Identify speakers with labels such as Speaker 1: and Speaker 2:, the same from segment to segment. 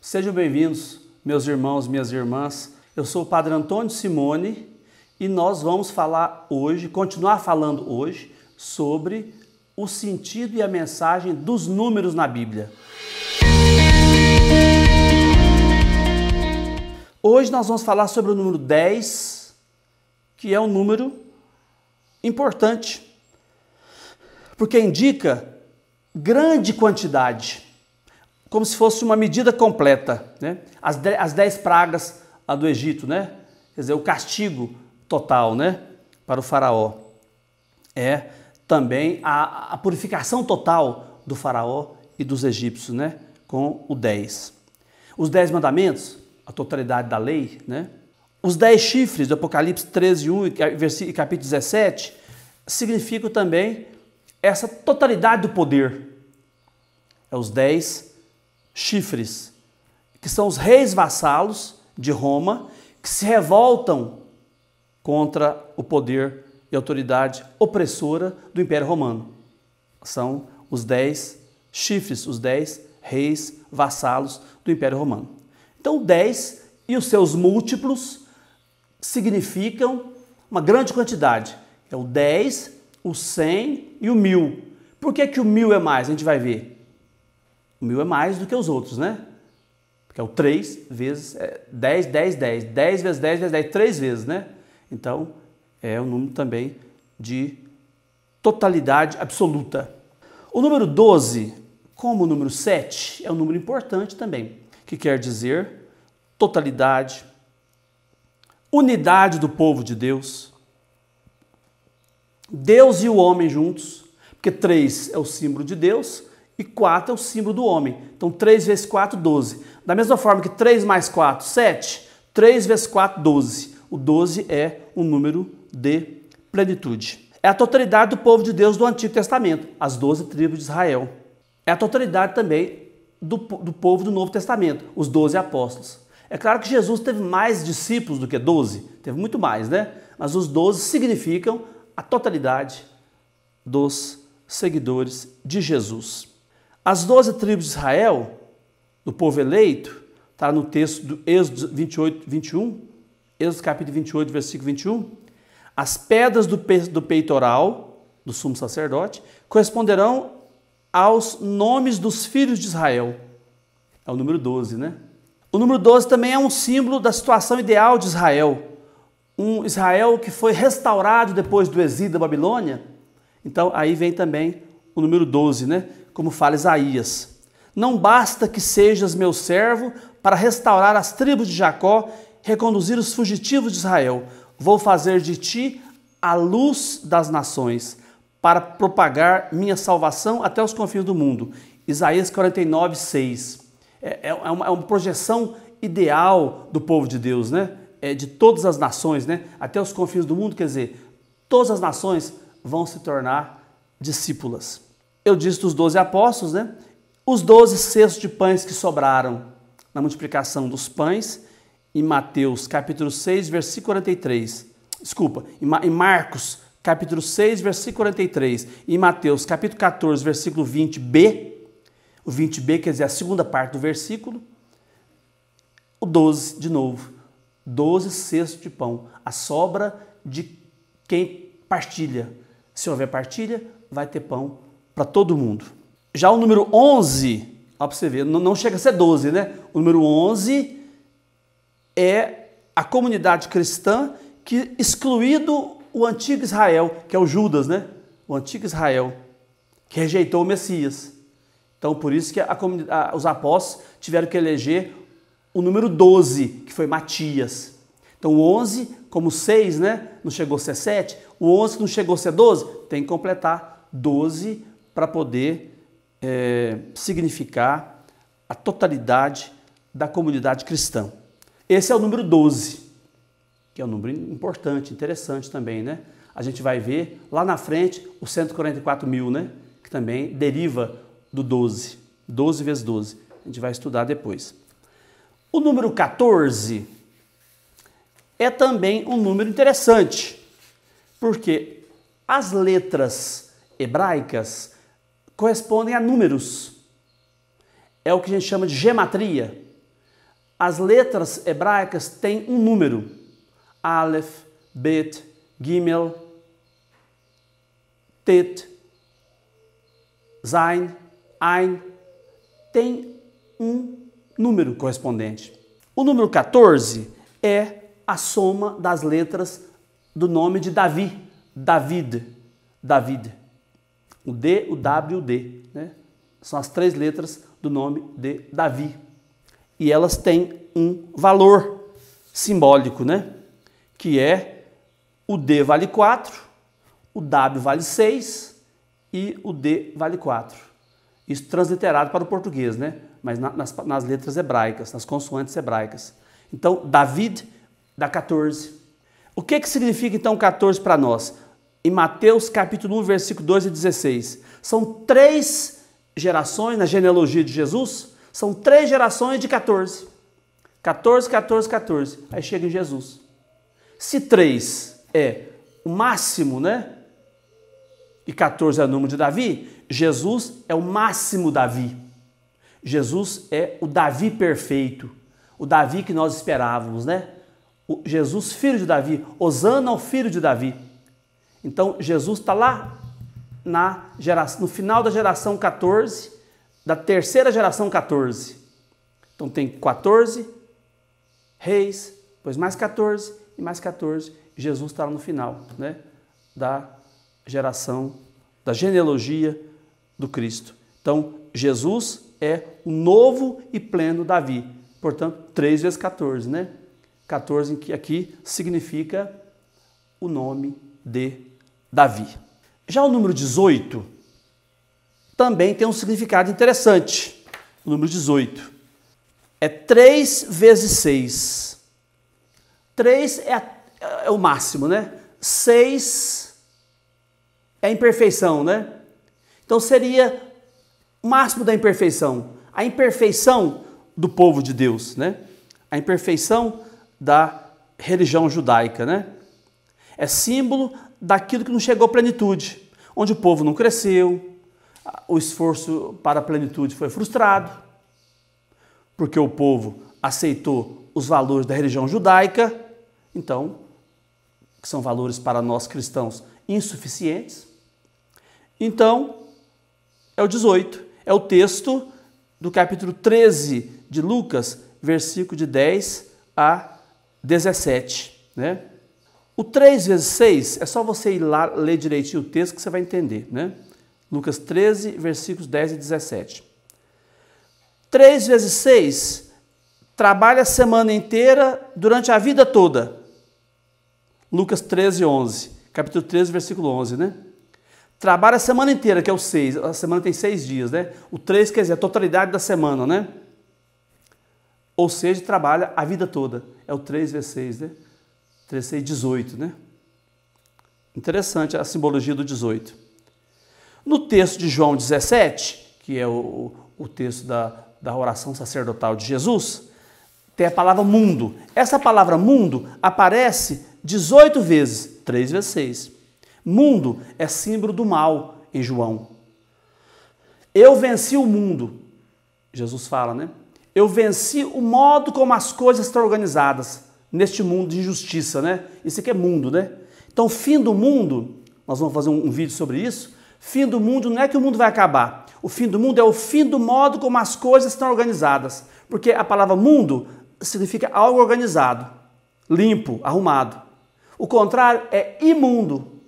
Speaker 1: Sejam bem-vindos, meus irmãos, minhas irmãs. Eu sou o Padre Antônio Simone e nós vamos falar hoje, continuar falando hoje, sobre o sentido e a mensagem dos números na Bíblia. Hoje nós vamos falar sobre o número 10, que é um número importante, porque indica grande quantidade, como se fosse uma medida completa, né? As 10 pragas do Egito, né? Quer dizer, o castigo total, né? Para o faraó. É também a purificação total do faraó e dos egípcios, né? Com o 10. Os 10 mandamentos, a totalidade da lei, né? Os 10 chifres do Apocalipse 13:1 e capítulo 17 significam também essa totalidade do poder. É os 10 chifres, que são os reis vassalos de Roma, que se revoltam contra o poder e autoridade opressora do Império Romano. São os 10 chifres, os 10 reis vassalos do Império Romano. Então, o 10 e os seus múltiplos significam uma grande quantidade. É o 10, o 100 e o 1000. Por que o 1000 é mais? A gente vai ver. O 1000 é mais do que os outros, né? Porque é o 3 vezes 10, 10, 10. 10 vezes 10 vezes 10, 3 vezes, né? Então, é um número também de totalidade absoluta. O número 12, como o número 7, é um número importante também, que quer dizer totalidade, unidade do povo de Deus, Deus e o homem juntos, porque 3 é o símbolo de Deus e 4 é o símbolo do homem. Então 3 vezes 4, 12. Da mesma forma que 3 mais 4, 7, 3 vezes 4, 12. O 12 é um número de plenitude. É a totalidade do povo de Deus do Antigo Testamento, as 12 tribos de Israel. É a totalidade também do povo do Novo Testamento, os 12 apóstolos. É claro que Jesus teve mais discípulos do que 12, teve muito mais, né? Mas os 12 significam a totalidade dos seguidores de Jesus. As 12 tribos de Israel, do povo eleito, está no texto do Êxodo 28, 21, Êxodo capítulo 28, versículo 21, as pedras do peitoral do sumo sacerdote corresponderão aos nomes dos filhos de Israel. É o número 12, né? O número 12 também é um símbolo da situação ideal de Israel. Um Israel que foi restaurado depois do exílio da Babilônia. Então, aí vem também o número 12, né? Como fala Isaías. Não basta que sejas meu servo para restaurar as tribos de Jacó, reconduzir os fugitivos de Israel. Vou fazer de ti a luz das nações, para propagar minha salvação até os confins do mundo. Isaías 49, 6. É uma projeção ideal do povo de Deus, né? De todas as nações, né? Até os confins do mundo, quer dizer, todas as nações vão se tornar discípulas. Eu disse dos 12 apóstolos, né? Os 12 cestos de pães que sobraram na multiplicação dos pães, em Mateus capítulo 6, versículo 43. Desculpa, em Marcos capítulo 6, versículo 43. E em Mateus capítulo 14, versículo 20b. O 20b quer dizer a segunda parte do versículo. O 12, de novo. 12 cestos de pão. A sobra de quem partilha. Se houver partilha, vai ter pão para todo mundo. Já o número 11, ó, para você ver, não chega a ser 12, né? O número 11 é a comunidade cristã que, excluído o antigo Israel, que é o Judas, né? O antigo Israel, que rejeitou o Messias. Então, por isso que os apóstolos tiveram que eleger o número 12, que foi Matias. Então, o 11, como 6, né? Não chegou a ser 7. O 11, que não chegou a ser 12, tem que completar 12 para poder significar a totalidade da comunidade cristã. Esse é o número 12, que é um número importante, interessante também, né? A gente vai ver lá na frente os 144 mil, né? Que também deriva do 12. 12 vezes 12. A gente vai estudar depois. O número 14 é também um número interessante, porque as letras hebraicas correspondem a números. É o que a gente chama de gematria. As letras hebraicas têm um número. Aleph, Bet, Gimel, Tet, Zain, Ain. Tem um número correspondente. O número 14 é a soma das letras do nome de Davi. David. O D, o W e o D, né? São as 3 letras do nome de Davi. E elas têm um valor simbólico, né? Que é o D vale 4, o W vale 6 e o D vale 4. Isso transliterado para o português, né? Mas nas letras hebraicas, nas consoantes hebraicas. Então, David dá 14. O que significa então 14 para nós? Em Mateus capítulo 1, versículo 2 e 16. São 3 gerações na genealogia de Jesus, são 3 gerações de 14. 14, 14, 14. Aí chega em Jesus. Se 3 é o máximo, né? E 14 é o número de Davi, Jesus é o máximo Davi. Jesus é o Davi perfeito, o Davi que nós esperávamos, né? O Jesus, filho de Davi, Hosana ao filho de Davi. Então, Jesus está lá no final da geração 14, da terceira geração 14. Então, tem 14 reis, depois mais 14 e mais 14. Jesus está lá no final, né? Da geração, da genealogia do Cristo. Então, Jesus é o novo e pleno Davi. Portanto, 3 vezes 14, né? 14 que aqui significa o nome de Davi. Já o número 18 também tem um significado interessante. O número 18 é 3 vezes 6. 3 é o máximo, né? 6 é a imperfeição, né? Então seria o máximo da imperfeição. A imperfeição do povo de Deus, né? A imperfeição da religião judaica, né? É símbolo daquilo que não chegou à plenitude, onde o povo não cresceu, o esforço para a plenitude foi frustrado, porque o povo aceitou os valores da religião judaica, então, que são valores para nós cristãos insuficientes. Então, é o 18, é o texto do capítulo 13 de Lucas, versículo de 10 a 17, né? O 3 vezes 6, é só você ir lá ler direitinho o texto que você vai entender, né? Lucas 13, versículos 10 e 17. 3 vezes 6, trabalha a semana inteira durante a vida toda. Lucas 13, 11. Capítulo 13, versículo 11, né? Trabalha a semana inteira, que é o 6. A semana tem 6 dias, né? O 3 quer dizer a totalidade da semana, né? Ou seja, trabalha a vida toda. É o 3 vezes 6, né? 3, 6, 18, né? Interessante a simbologia do 18. No texto de João 17, que é o texto da oração sacerdotal de Jesus, tem a palavra mundo. Essa palavra mundo aparece 18 vezes, 3 vezes 6. Mundo é símbolo do mal em João. Eu venci o mundo, Jesus fala, né? Eu venci o modo como as coisas estão organizadas neste mundo de injustiça, né? Isso aqui é mundo, né? Então, fim do mundo, nós vamos fazer um vídeo sobre isso. Fim do mundo não é que o mundo vai acabar. O fim do mundo é o fim do modo como as coisas estão organizadas. Porque a palavra mundo significa algo organizado, limpo, arrumado. O contrário é imundo.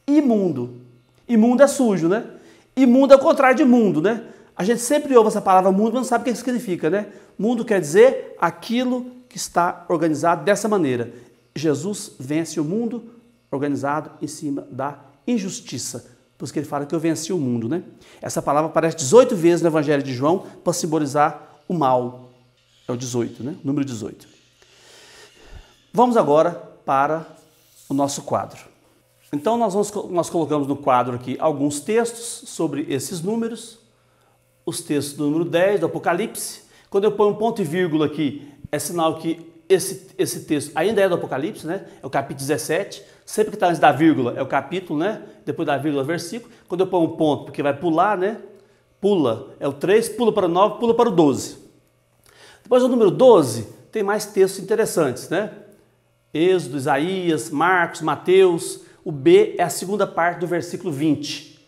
Speaker 1: Imundo. Imundo é sujo, né? Imundo é o contrário de mundo, né? A gente sempre ouve essa palavra mundo, mas não sabe o que significa, né? Mundo quer dizer aquilo que está organizado dessa maneira. Jesus vence o mundo organizado em cima da injustiça. Por isso que ele fala que eu venci o mundo, né? Essa palavra aparece 18 vezes no Evangelho de João para simbolizar o mal. É o 18, né? Número 18. Vamos agora para o nosso quadro. Então nós colocamos no quadro aqui alguns textos sobre esses números. Os textos do número 10 do Apocalipse. Quando eu ponho um ponto e vírgula aqui, é sinal que esse texto ainda é do Apocalipse, né? É o capítulo 17. Sempre que está antes da vírgula é o capítulo, né? Depois da vírgula, versículo. Quando eu ponho um ponto, porque vai pular, né? Pula, é o 3, pula para o 9, pula para o 12. Depois do número 12, tem mais textos interessantes, né? Êxodo, Isaías, Marcos, Mateus. O B é a segunda parte do versículo 20.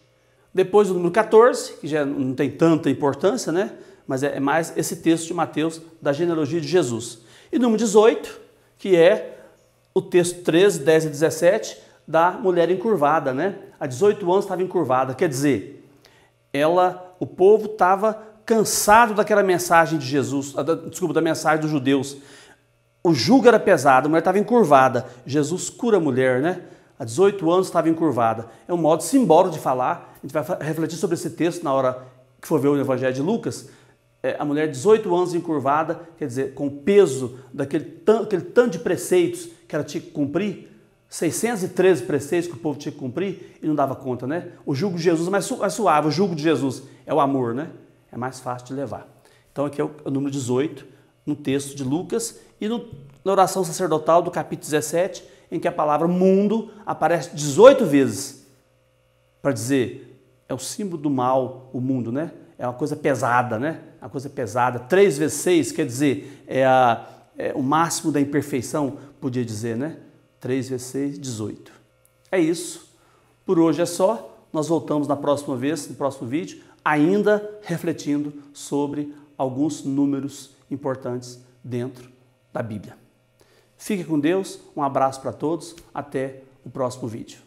Speaker 1: Depois do número 14, que já não tem tanta importância, né? Mas é mais esse texto de Mateus da genealogia de Jesus. E número 18, que é o texto 13, 10 e 17 da mulher encurvada, né? Há 18 anos estava encurvada, quer dizer, o povo estava cansado daquela mensagem de Jesus, da mensagem dos judeus. O jugo era pesado, a mulher estava encurvada. Jesus cura a mulher, né? Há 18 anos estava encurvada. É um modo simbólico de falar. A gente vai refletir sobre esse texto na hora que for ver o Evangelho de Lucas. A mulher de 18 anos encurvada, quer dizer, com o peso daquele tanto de preceitos que ela tinha que cumprir, 613 preceitos que o povo tinha que cumprir e não dava conta, né? O jugo de Jesus é mais suave, o jugo de Jesus é o amor, né? É mais fácil de levar. Então aqui é o número 18, no texto de Lucas e na oração sacerdotal do capítulo 17, em que a palavra mundo aparece 18 vezes, para dizer, é o símbolo do mal, o mundo, né? É uma coisa pesada, né? Uma coisa pesada. 3 vezes 6 quer dizer, é o máximo da imperfeição, podia dizer, né? 3 vezes 6, 18. É isso. Por hoje é só. Nós voltamos na próxima vez, no próximo vídeo, ainda refletindo sobre alguns números importantes dentro da Bíblia. Fique com Deus, um abraço para todos, até o próximo vídeo.